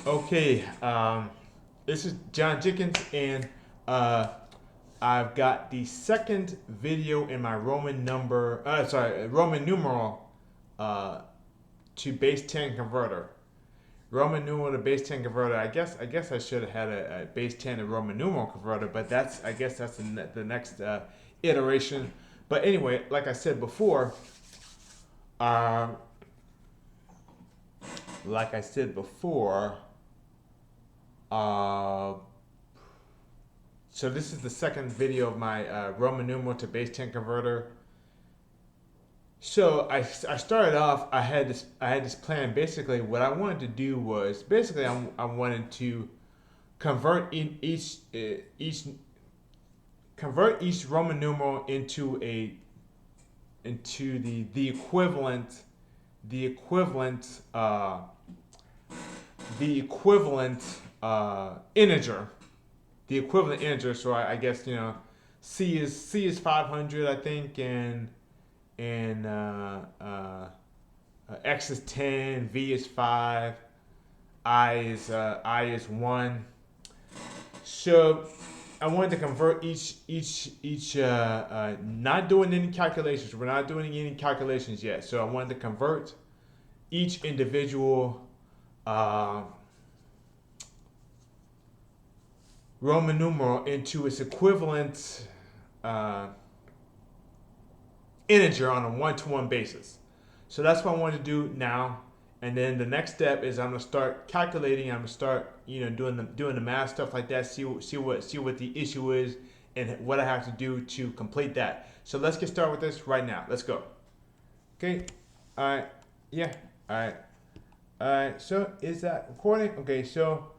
Okay, this is John Jenkins, and I've got the second video in my Roman numeral to base 10 converter. Roman numeral to base 10 converter. I guess I should have had a base 10 and Roman numeral converter, but I guess that's the next iteration. But anyway, like I said before, uh, like I said before. So this is the second video of my Roman numeral to base 10 converter. So I started off. I had this plan. Basically, what I wanted to do was I wanted to convert each Roman numeral into the equivalent integer, the equivalent integer. So I guess C is 500, I think, and X is 10, V is 5, I is 1. So I wanted to convert each not doing any calculations. We're not doing any calculations yet. So I wanted to convert each individual Roman numeral into its equivalent integer on a one-to-one basis. So that's what I want to do now. And then the next step is I'm gonna start calculating. I'm gonna start doing the math stuff like that. See what the issue is and what I have to do to complete that. So let's get started with this right now. Let's go. Okay. All right. Yeah. All right. All right. So is that recording? Okay. So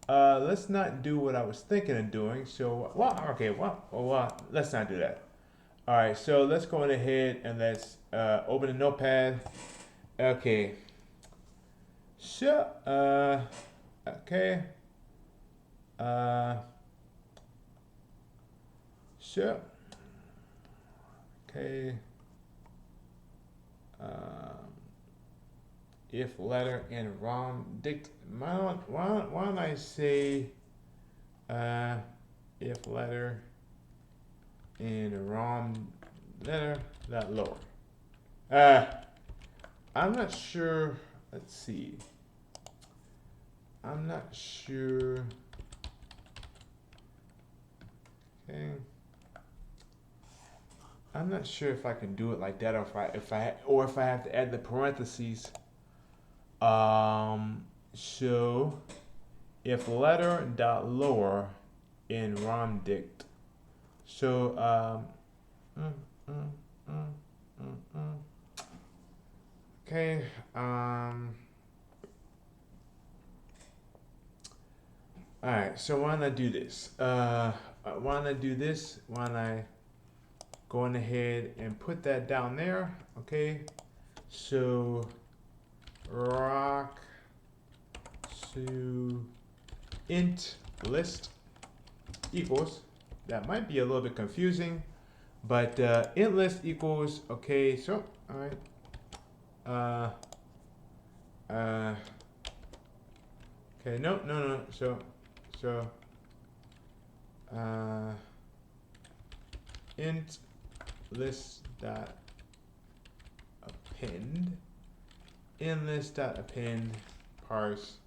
let's not do what I was thinking of doing. So let's not do that. All right. So let's go ahead and let's open the notepad. Okay. So, okay. So, okay. If letter and ROM dict. Why don't I say if letter and ROM letter that lower. I'm not sure. Let's see. I'm not sure. Okay. I'm not sure if I can do it like that, or if I have to add the parentheses. So if letter dot lower in ROM dict. So okay. All right, so why don't I do this? Why don't I go on ahead and put that down there? Okay, so rock to int list equals. That might be a little bit confusing, but int list equals. Okay, so all right. Okay, no. So int list dot append parse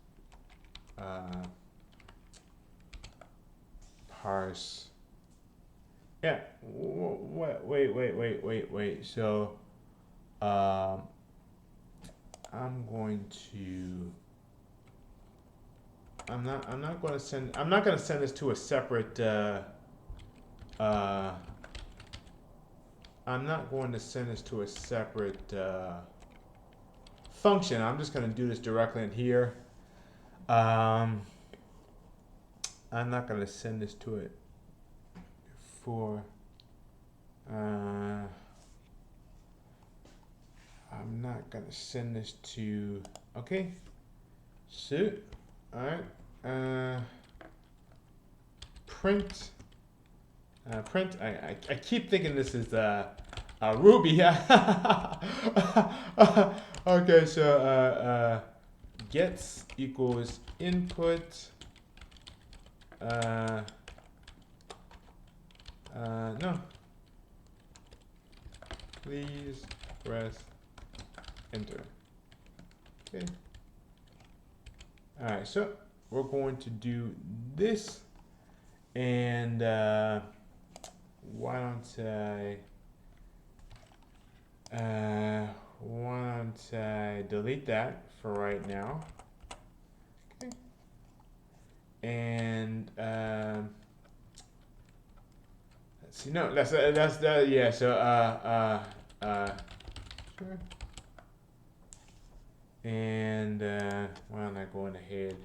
yeah. Wait. So I'm not going to send this to a separate function. I'm just going to do this directly in here. I'm not going to send this to it for I'm not going to send this to. Okay, so all right, print. I keep thinking this is Ruby. Okay, so gets equals input. No. Please press enter. Okay. All right, so we're going to do this, and why don't I delete that for right now? Okay. And let's see. No, that's that. Yeah. So sure. And why am I going ahead?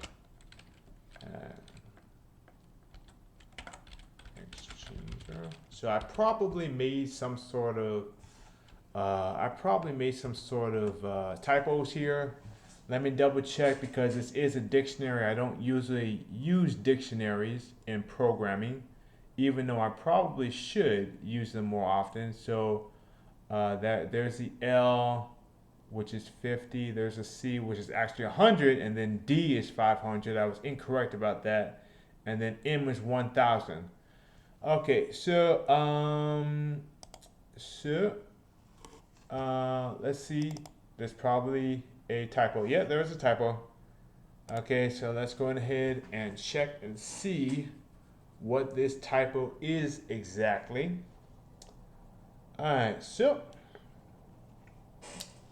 Exchanger. So I probably made some sort of typos here. Let me double check because this is a dictionary. I don't usually use dictionaries in programming, even though I probably should use them more often. So there's the L, which is 50. There's a C, which is actually 100, and then D is 500. I was incorrect about that. And then M is 1000. Okay, so let's see. There's probably a typo. Yeah, there's a typo. Okay, so let's go ahead and check and see what this typo is exactly. All right, so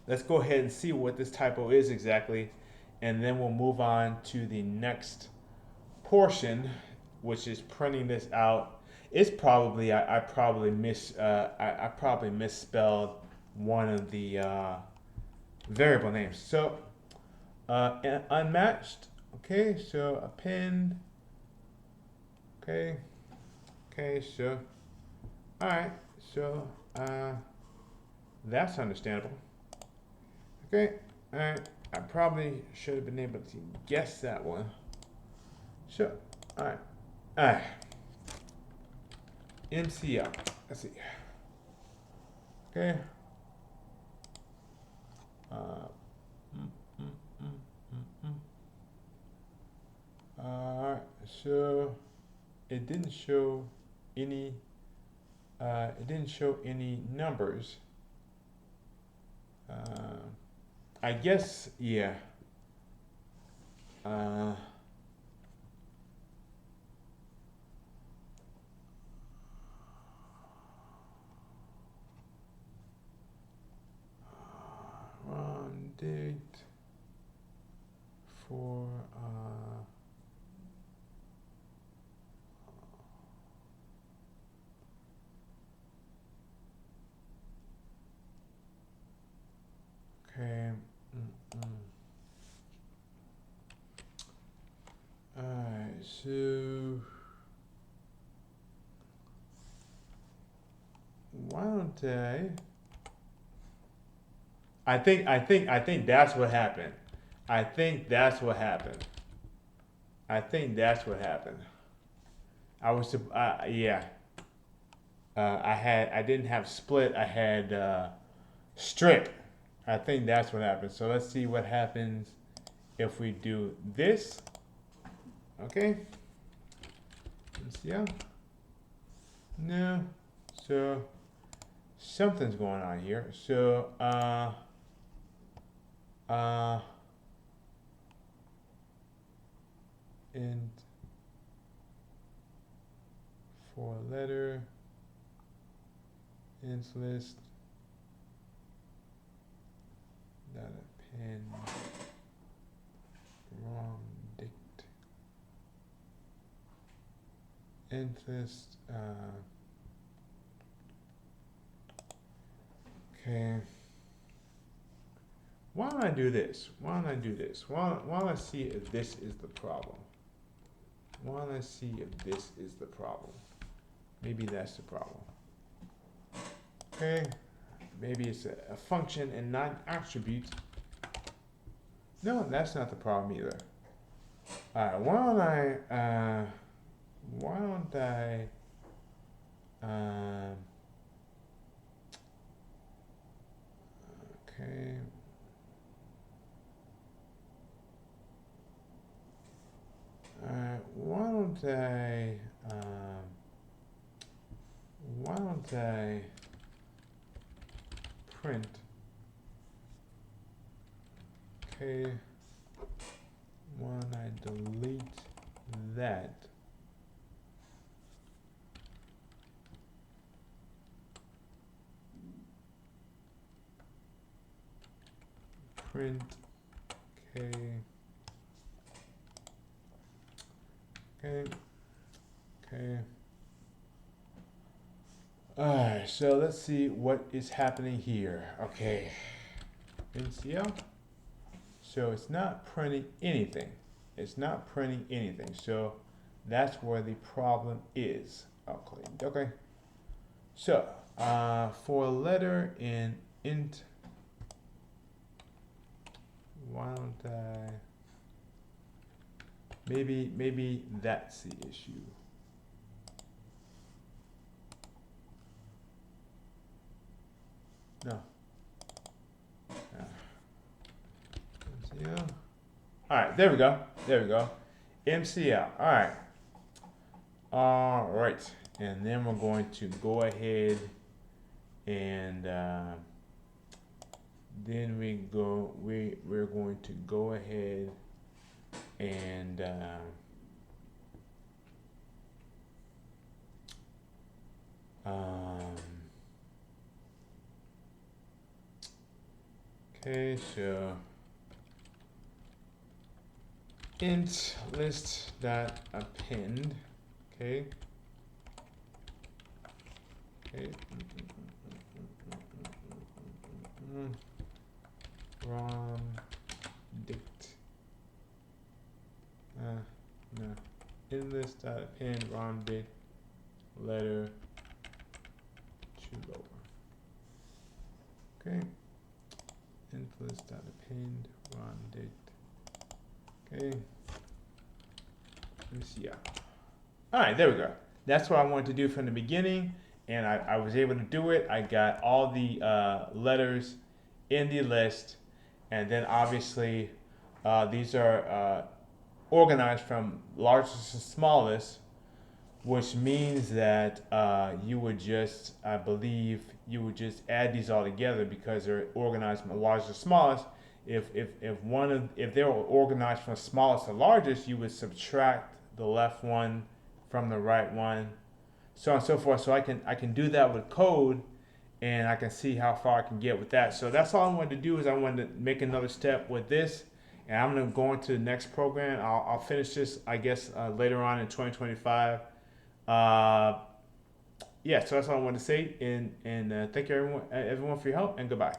let's go ahead and see what this typo is exactly, and then we'll move on to the next portion, which is printing this out. It's probably I probably misspelled one of the variable names. So unmatched. Okay, so append. Okay, so all right, so that's understandable. Okay, all right. I probably should have been able to guess that one. Sure. All right. MCL. Let's see. Okay. Alright, so it didn't show any numbers. I guess, yeah. Run date for okay. Alright, so why don't I think that's what happened. I think that's what happened. I was yeah. I didn't have split. I had strip. I think that's what happened. So let's see what happens if we do this. Okay. Let's see. No. So something's going on here. So int for letter int list dot append wrong dict int list okay. Why don't I do this? Why don't I see if this is the problem? Maybe that's the problem. Okay. Maybe it's a function and not an attribute. No, that's not the problem either. All right. Why don't I okay. don't I print, okay, when I delete that, print, okay, okay. Alright, so let's see what is happening here. Okay, NCL. So it's not printing anything. It's not printing anything. So that's where the problem is. Okay. So for a letter in int, why don't I? Maybe that's the issue. No. MCL. All right, there we go. MCL. All right. And then we're going to go ahead and then we're going to go ahead and okay, so int list dot append, okay, rom dict, no, int list dot append rom dict letter to lower, okay, int list dot append rom dict. Okay, let me see. All right, there we go. That's what I wanted to do from the beginning, and I was able to do it. I got all the letters in the list, and then obviously these are organized from largest to smallest, which means that you would just, I believe, you would just add these all together because they're organized from largest to smallest. If they were organized from smallest to largest, you would subtract the left one from the right one, so on and so forth. So I can do that with code, and I can see how far I can get with that. So that's all I wanted to do, is I wanted to make another step with this, and I'm going to go into the next program. I'll finish this, I guess, later on in 2025. Yeah, so that's all I wanted to say, and thank you everyone for your help, and goodbye.